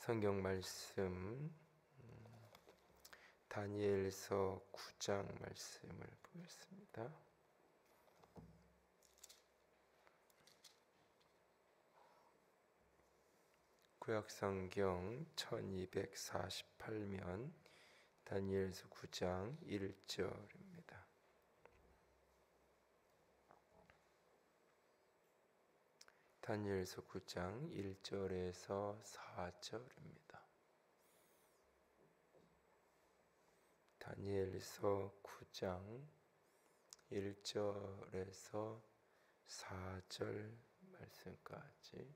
성경 말씀 다니엘서 9장 말씀을 보겠습니다. 구약성경 1248면 다니엘서 9장 1절입니다. 다니엘서 9장 1절에서 4절입니다. 다니엘서 9장 1절에서 4절 말씀까지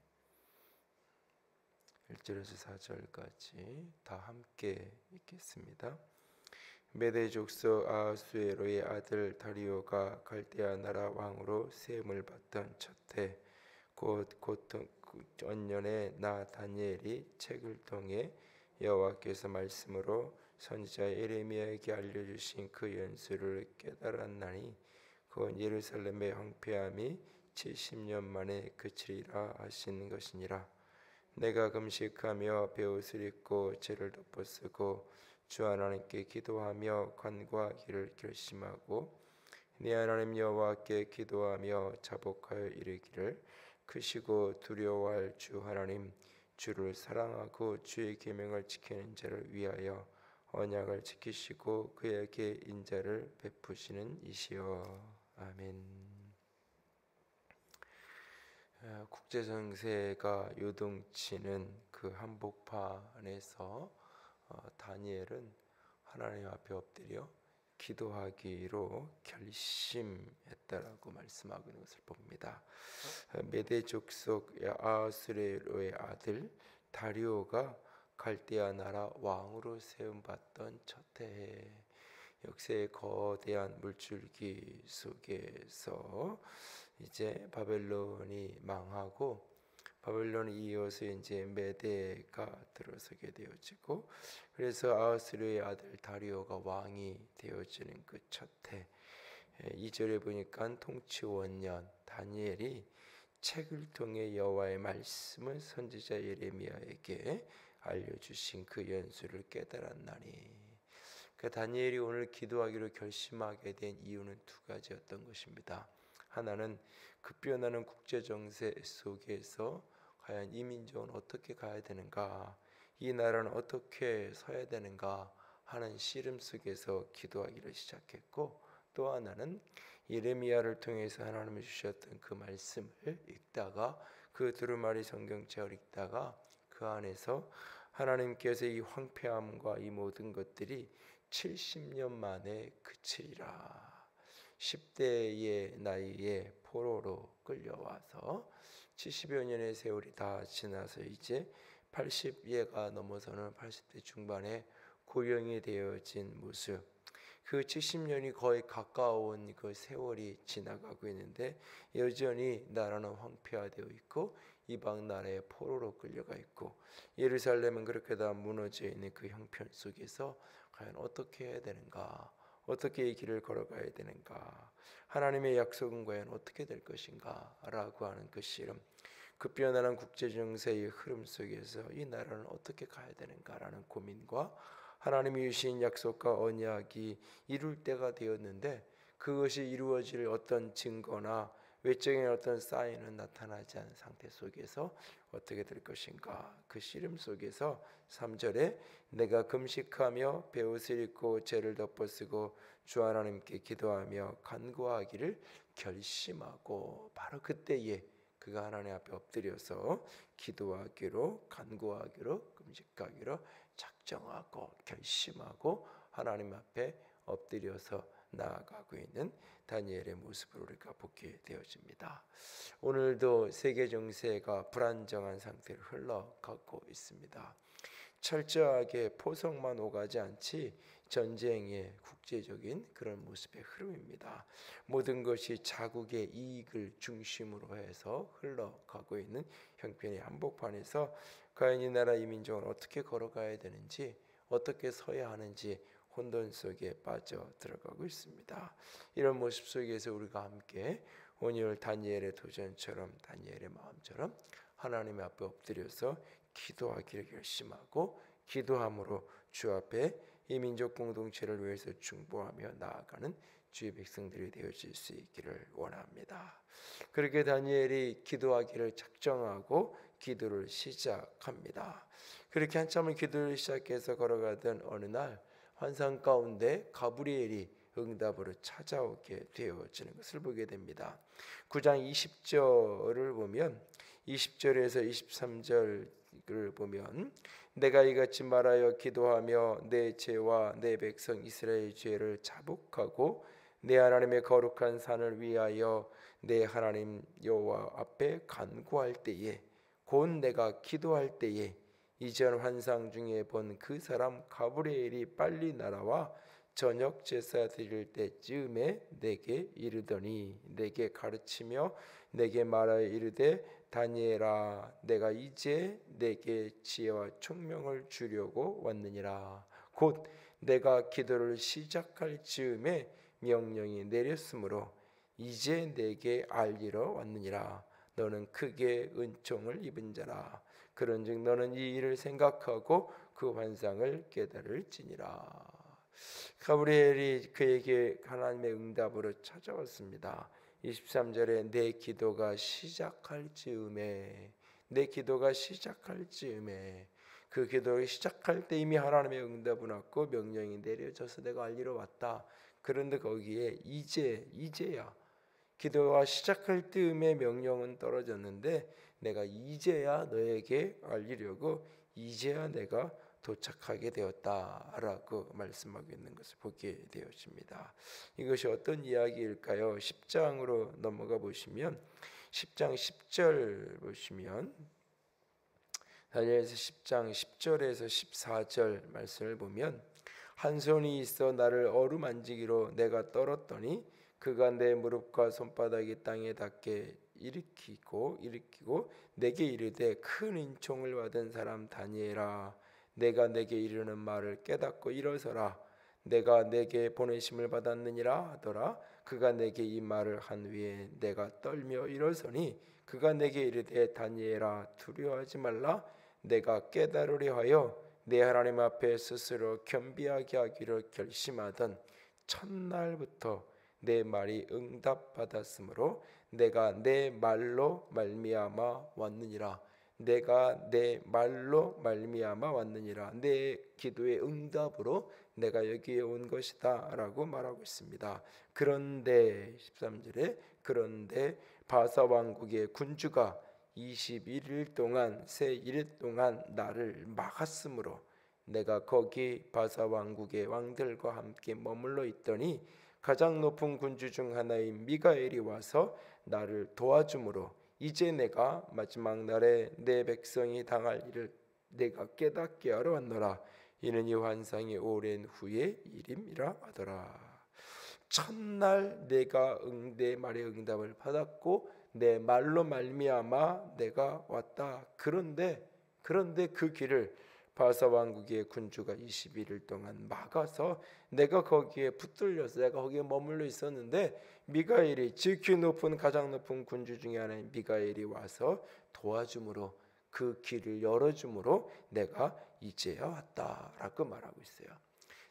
1절에서 4절까지 다 함께 읽겠습니다. 메대 족속 아하수에로의 아들 다리오가 갈대아 나라 왕으로 세움을 받던 첫해 곧 전년에 나 다니엘이 책을 통해 여호와께서 말씀으로 선지자 예레미야에게 알려주신 그 연수를 깨달았나니 그건 예루살렘의 황폐함이 70년 만에 그치리라 하신 것이니라. 내가 금식하며 베옷을 입고 죄를 덮어쓰고 주 하나님께 기도하며 간구하기를 결심하고 네 하나님 여호와께 기도하며 자복하여 이르기를 크시고 두려워할 주 하나님 주를 사랑하고 주의 계명을 지키는 자를 위하여 언약을 지키시고 그에게 인자를 베푸시는 이시여. 아멘. 국제 정세가 요동치는 그 한복판에서 다니엘은 하나님 앞에 엎드려 기도하기로 결심했다라고 말씀하고 있는 것을 봅니다. 메대 족속 아하수에로의 아들 다리오가 갈대아 나라 왕으로 세움받던 첫 해에 역사의 거대한 물줄기 속에서 이제 바벨론이 망하고 바벨론이 이어서 이제 메대가 들어서게 되어지고 그래서 아하수에로의 아들 다리오가 왕이 되어지는 그 첫 해 2절에 보니까 통치 원년 다니엘이 책을 통해 여호와의 말씀을 선지자 예레미야에게 알려주신 그 연수를 깨달았나니. 다니엘이 오늘 기도하기로 결심하게 된 이유는 두 가지였던 것입니다. 하나는 급변하는 국제 정세 속에서 과연 이 민족은 어떻게 가야 되는가, 이 나라는 어떻게 서야 되는가 하는 씨름 속에서 기도하기를 시작했고, 또 하나는 예레미야를 통해서 하나님이 주셨던 그 말씀을 읽다가 그 두루마리 성경책을 읽다가 그 안에서 하나님께서 이 황폐함과 이 모든 것들이 70년 만에 그치리라. 10대의 나이에 포로로 끌려와서 70여 년의 세월이 다 지나서 이제 80예가 넘어서는 80대 중반에 고령이 되어진 모습, 그 70년이 거의 가까운 그 세월이 지나가고 있는데 여전히 나라는 황폐화되어 있고 이방 나라의 포로로 끌려가 있고 예루살렘은 그렇게 다 무너져 있는 그 형편 속에서 과연 어떻게 해야 되는가, 어떻게 이 길을 걸어가야 되는가, 하나님의 약속은 과연 어떻게 될 것인가 라고 하는 그 씨름, 급변하는 국제정세의 흐름 속에서 이 나라는 어떻게 가야 되는가라는 고민과 하나님이 주신 약속과 언약이 이룰 때가 되었는데 그것이 이루어질 어떤 증거나 외적인 어떤 사인은 나타나지 않은 상태 속에서 어떻게 될 것인가, 그 씨름 속에서 3절에 내가 금식하며 베옷을 입고 죄를 덮어쓰고 주 하나님께 기도하며 간구하기를 결심하고, 바로 그때에 그가 하나님 앞에 엎드려서 기도하기로, 간구하기로, 금식하기로 작정하고 결심하고 하나님 앞에 엎드려서 나아가고 있는 다니엘의 모습을 우리가 보게 되어집니다. 오늘도 세계 정세가 불안정한 상태를 흘러가고 있습니다. 철저하게 포석만 오가지 않지 전쟁의 국제적인 그런 모습의 흐름입니다. 모든 것이 자국의 이익을 중심으로 해서 흘러가고 있는 형편의 한복판에서 과연 이 나라 이 민족은 어떻게 걸어가야 되는지, 어떻게 서야 하는지 혼돈 속에 빠져 들어가고 있습니다. 이런 모습 속에서 우리가 함께 오늘 다니엘의 도전처럼, 다니엘의 마음처럼 하나님 앞에 엎드려서 기도하기를 결심하고 기도함으로 주 앞에 이 민족 공동체를 위해서 중보하며 나아가는 주의 백성들이 되어질 수 있기를 원합니다. 그렇게 다니엘이 기도하기를 작정하고 기도를 시작합니다. 그렇게 한참을 기도를 시작해서 걸어가던 어느 날 환상 가운데 가브리엘이 응답으로 찾아오게 되어지는 것을 보게 됩니다. 9장 20절을 보면 20절에서 23절을 보면 내가 이같이 말하여 기도하며 내 죄와 내 백성 이스라엘 죄를 자복하고 내 하나님의 거룩한 산을 위하여 내 하나님 여호와 앞에 간구할 때에 곧 내가 기도할 때에 이전 환상 중에 본 그 사람 가브리엘이 빨리 날아와 저녁 제사 드릴 때쯤에 내게 이르더니 내게 가르치며 내게 말하여 이르되 다니엘아 내가 이제 내게 지혜와 총명을 주려고 왔느니라. 곧 내가 기도를 시작할 즈음에 명령이 내렸으므로 이제 내게 알리러 왔느니라. 너는 크게 은총을 입은 자라. 그런즉 너는 이 일을 생각하고 그 환상을 깨달을지니라. 가브리엘이 그에게 하나님의 응답으로 찾아왔습니다. 23절에 내 기도가 시작할 즈음에 그 기도를 시작할 때 이미 하나님의 응답은 왔고 명령이 내려져서 내가 알리러 왔다. 그런데 거기에 이제야 기도가 시작할 즈음에 명령은 떨어졌는데 내가 이제야 너에게 알리려고 이제야 내가 도착하게 되었다라고 말씀하고 있는 것을 보게 되었습니다. 이것이 어떤 이야기일까요? 10장으로 넘어가 보시면 10장 10절 보시면 다니엘서 10장 10절에서 14절 말씀을 보면 한 손이 있어 나를 어루만지기로 내가 떨었더니 그가 내 무릎과 손바닥이 땅에 닿게 일으키고 내게 이르되 큰 은총을 받은 사람 다니엘아 내가 내게 이르는 말을 깨닫고 일어서라. 내가 내게 보내심을 받았느니라 하더라. 그가 내게 이 말을 한 후에 내가 떨며 일어서니 그가 내게 이르되 다니엘아 두려워하지 말라. 내가 깨달으려 하여 내 하나님 앞에 스스로 겸비하게 하기를 결심하던 첫날부터 내 말이 응답받았으므로 내가 내 말로 말미암아 왔느니라. 내 기도의 응답으로 내가 여기에 온 것이다 라고 말하고 있습니다. 그런데 13절에 그런데 바사 왕국의 군주가 21일 동안 새 1일 동안 나를 막았으므로 내가 거기 바사 왕국의 왕들과 함께 머물러 있더니 가장 높은 군주 중 하나인 미가엘이 와서 나를 도와주므로 이제 내가 마지막 날에 내 백성이 당할 일을 내가 깨닫게 하러 왔노라. 이는 이 환상이 오랜 후의 일임이라 하더라. 첫날 내가 내 말의 응답을 받았고 내 말로 말미암아 내가 왔다. 그런데 그 길을 바사 왕국의 군주가 21일 동안 막아서 내가 거기에 붙들려서 내가 거기에 머물러 있었는데 미가엘이 지극히 높은 가장 높은 군주 중에 하나인 미가엘이 와서 도와줌으로 그 길을 열어줌으로 내가 이제야 왔다라고 말하고 있어요.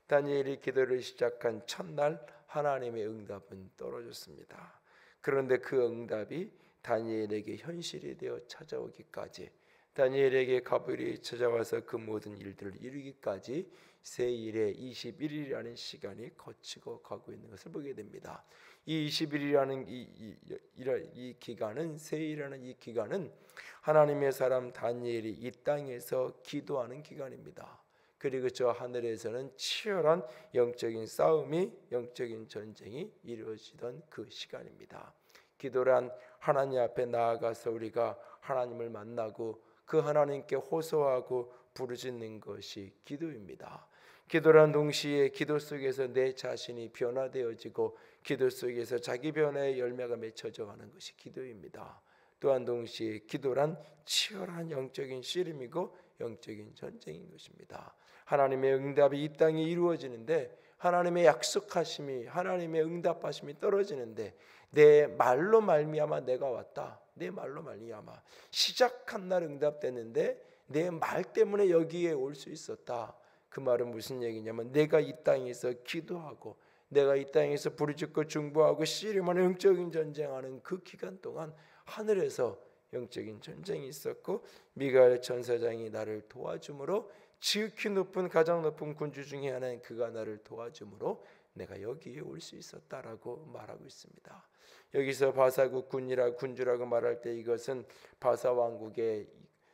다니엘이 기도를 시작한 첫날 하나님의 응답은 떨어졌습니다. 그런데 그 응답이 다니엘에게 현실이 되어 찾아오기까지 다니엘에게 가브리엘이 찾아와서 그 모든 일들을 이루기까지 세일의 21일이라는 시간이 거치고 가고 있는 것을 보게 됩니다. 이 21일이라는 이 기간은 세일이라는 이 기간은 하나님의 사람 다니엘이 이 땅에서 기도하는 기간입니다. 그리고 저 하늘에서는 치열한 영적인 싸움이 영적인 전쟁이 이루어지던 그 시간입니다. 기도란 하나님 앞에 나아가서 우리가 하나님을 만나고 그 하나님께 호소하고 부르짖는 것이 기도입니다. 기도란 동시에 기도 속에서 내 자신이 변화되어지고 기도 속에서 자기 변화의 열매가 맺혀져 가는 것이 기도입니다. 또한 동시에 기도란 치열한 영적인 씨름이고 영적인 전쟁인 것입니다. 하나님의 응답이 이 땅에 이루어지는데 하나님의 약속하심이 하나님의 응답하심이 떨어지는데 내 말로 말미암아 내가 왔다. 내 말로 말미암아 시작한 날 응답됐는데 내 말 때문에 여기에 올 수 있었다. 그 말은 무슨 얘기냐면 내가 이 땅에서 기도하고 내가 이 땅에서 부르짖고 중보하고 씨름하는 영적인 전쟁하는 그 기간 동안 하늘에서 영적인 전쟁이 있었고 미가엘 천사장이 나를 도와줌으로 지극히 높은 가장 높은 군주 중에 하나인 그가 나를 도와줌으로 내가 여기에 올 수 있었다라고 말하고 있습니다. 여기서 바사국 군주라고 말할 때 이것은 바사 왕국의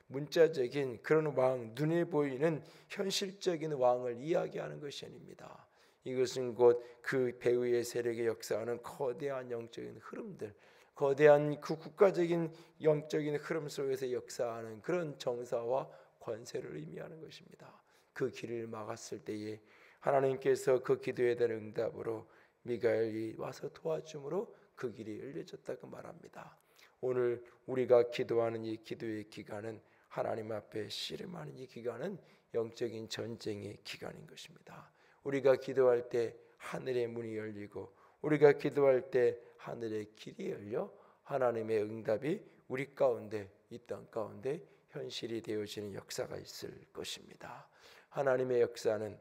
문자적인 그런 왕, 눈에 보이는 현실적인 왕을 이야기하는 것이 아닙니다. 이것은 곧 그 배후의 세력의 역사하는 거대한 영적인 흐름들, 거대한 그 국가적인 영적인 흐름 속에서 역사하는 그런 정사와 권세를 의미하는 것입니다. 그 길을 막았을 때에 하나님께서 그 기도에 대한 응답으로 미가엘이 와서 도와줌으로 그 길이 열려졌다고 말합니다. 오늘 우리가 기도하는 이 기도의 기간은 하나님 앞에 씨름하는 이 기간은 영적인 전쟁의 기간인 것입니다. 우리가 기도할 때 하늘의 문이 열리고 우리가 기도할 때 하늘의 길이 열려 하나님의 응답이 우리 가운데 이 땅 가운데 현실이 되어지는 역사가 있을 것입니다. 하나님의 역사는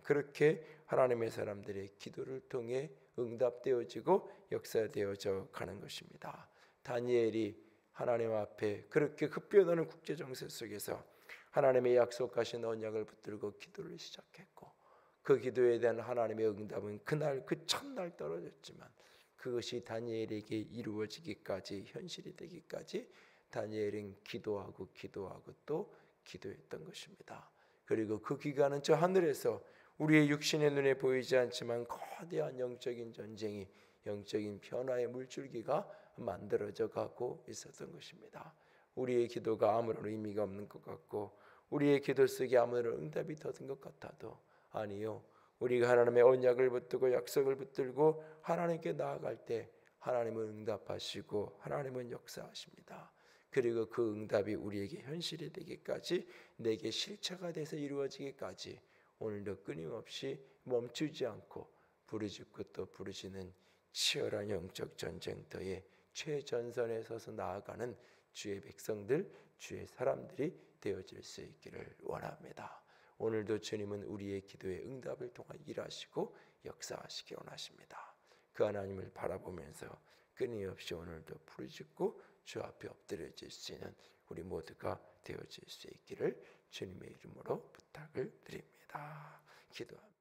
그렇게 하나님의 사람들의 기도를 통해 응답되어지고 역사되어져 가는 것입니다. 다니엘이 하나님 앞에 그렇게 흡변하는 국제 정세 속에서 하나님의 약속하신 언약을 붙들고 기도를 시작했고 그 기도에 대한 하나님의 응답은 그날 그 첫날 떨어졌지만 그것이 다니엘에게 이루어지기까지 현실이 되기까지 다니엘은 기도하고 또 기도했던 것입니다. 그리고 그 기간은 저 하늘에서 우리의 육신의 눈에 보이지 않지만 거대한 영적인 전쟁이 영적인 변화의 물줄기가 만들어져 가고 있었던 것입니다. 우리의 기도가 아무런 의미가 없는 것 같고 우리의 기도 속에 아무런 응답이 더딘 것 같아도 아니요. 우리가 하나님의 언약을 붙들고 약속을 붙들고 하나님께 나아갈 때 하나님은 응답하시고 하나님은 역사하십니다. 그리고 그 응답이 우리에게 현실이 되기까지 내게 실체가 돼서 이루어지기까지 오늘도 끊임없이 멈추지 않고 부르짖고 또 부르짖는 치열한 영적 전쟁터에 최전선에 서서 나아가는 주의 백성들, 주의 사람들이 되어질 수 있기를 원합니다. 오늘도 주님은 우리의 기도의 응답을 통해 일하시고 역사하시기 원하십니다. 그 하나님을 바라보면서 끊임없이 오늘도 부르짖고 주 앞에 엎드려질 수 있는 우리 모두가 되어질 수 있기를 주님의 이름으로 부탁을 드립니다. 기도합니다.